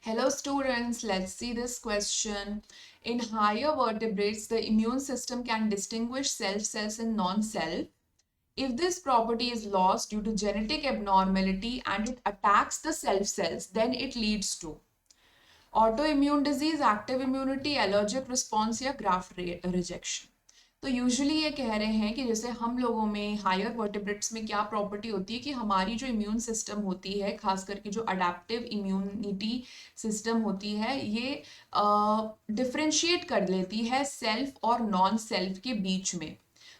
Hello students, let's see this question. In higher vertebrates, the immune system can distinguish self cells and non-self. If this property is lost due to genetic abnormality and it attacks the self cells, then it leads to autoimmune disease, active immunity, allergic response या graft rejection. तो usually ये कह रहे हैं कि जैसे हम लोगों में हायर वर्टिब्रेट्स में क्या प्रॉपर्टी होती है कि हमारी जो इम्यून सिस्टम होती है, खास करके जो अडेप्टिव इम्यूनिटी सिस्टम होती है, ये डिफ्रेंशिएट कर लेती है सेल्फ और नॉन सेल्फ के बीच में।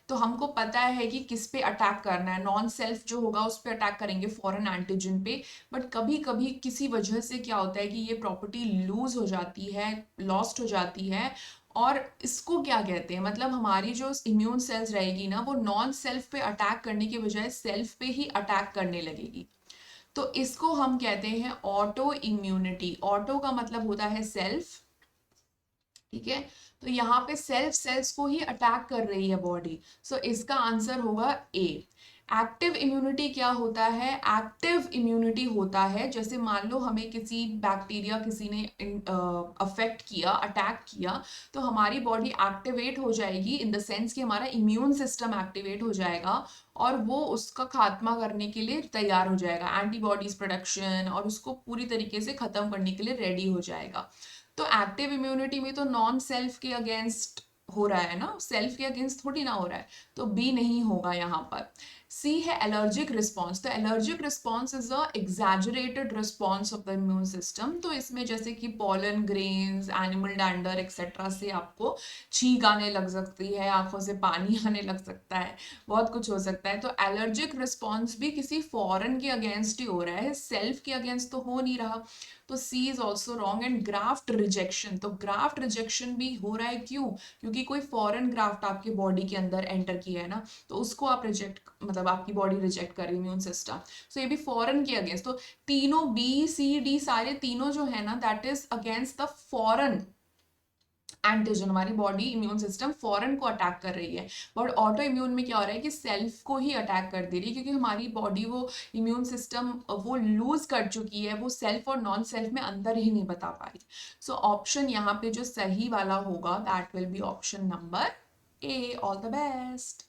तो हमको पता है कि किस पे अटैक करना है। नॉन सेल्फ जो होगा उस पर अटैक करेंगे फॉरेन एंटीजन पे, बट कभी कभी किसी वजह से क्या होता है कि ये प्रॉपर्टी लूज हो जाती है, लॉस्ट हो जाती है। और इसको क्या कहते हैं, मतलब हमारी जो इम्यून सेल्स रहेगी ना, वो नॉन सेल्फ पे अटैक करने की बजाय सेल्फ पे ही अटैक करने लगेगी। तो इसको हम कहते हैं ऑटो इम्यूनिटी। ऑटो का मतलब होता है सेल्फ, ठीक है। तो यहाँ पे सेल्फ सेल्स को ही अटैक कर रही है बॉडी। सो इसका आंसर होगा ए। एक्टिव इम्यूनिटी क्या होता है? एक्टिव इम्यूनिटी होता है जैसे मान लो हमें किसी बैक्टीरिया किसी ने अफेक्ट किया, अटैक किया, तो हमारी बॉडी एक्टिवेट हो जाएगी इन द सेंस कि हमारा इम्यून सिस्टम एक्टिवेट हो जाएगा और वो उसका खात्मा करने के लिए तैयार हो जाएगा, एंटीबॉडीज प्रोडक्शन, और उसको पूरी तरीके से खत्म करने के लिए रेडी हो जाएगा। तो एक्टिव इम्यूनिटी में तो नॉन सेल्फ के अगेंस्ट हो रहा है ना, सेल्फ के अगेंस्ट थोड़ी ना हो रहा है। तो बी नहीं होगा यहाँ पर। सी है एलर्जिक रिस्पॉन्स। तो allergic response is a exaggerated response of the immune system. तो इसमें जैसे कि pollen grains, animal dander etcetera से आपको छींक आने लग सकती है, आंखों से पानी आने लग सकता है, बहुत कुछ हो सकता है। तो एलर्जिक रिस्पॉन्स भी किसी फॉरेन के अगेंस्ट ही हो रहा है, सेल्फ के अगेंस्ट तो हो नहीं रहा। तो C is also wrong. And graft rejection, तो ग्राफ्ट रिजेक्शन भी हो रहा है क्यों? क्योंकि कोई फॉरेन ग्राफ्ट आपके बॉडी के अंदर एंटर किया है ना, तो उसको आप रिजेक्ट, मतलब आपकी बॉडी रिजेक्ट कर रही है, इम्यून सिस्टम। सो ये भी फॉरेन के अगेंस्ट। तो तीनों बी सी डी सारे तीनों जो है ना, that is against the foreign antigen. हमारी बॉडी इम्यून सिस्टम फॉरेन को अटैक कर रही है। बट ऑटो इम्यून में क्या हो रहा है कि सेल्फ को ही अटैक कर दे रही है, क्योंकि हमारी बॉडी वो इम्यून सिस्टम वो लूज कर चुकी है, वो सेल्फ और नॉन सेल्फ में अंदर ही नहीं बता पा रही। सो ऑप्शन यहाँ पे जो सही वाला होगा that will be option number A. All the best.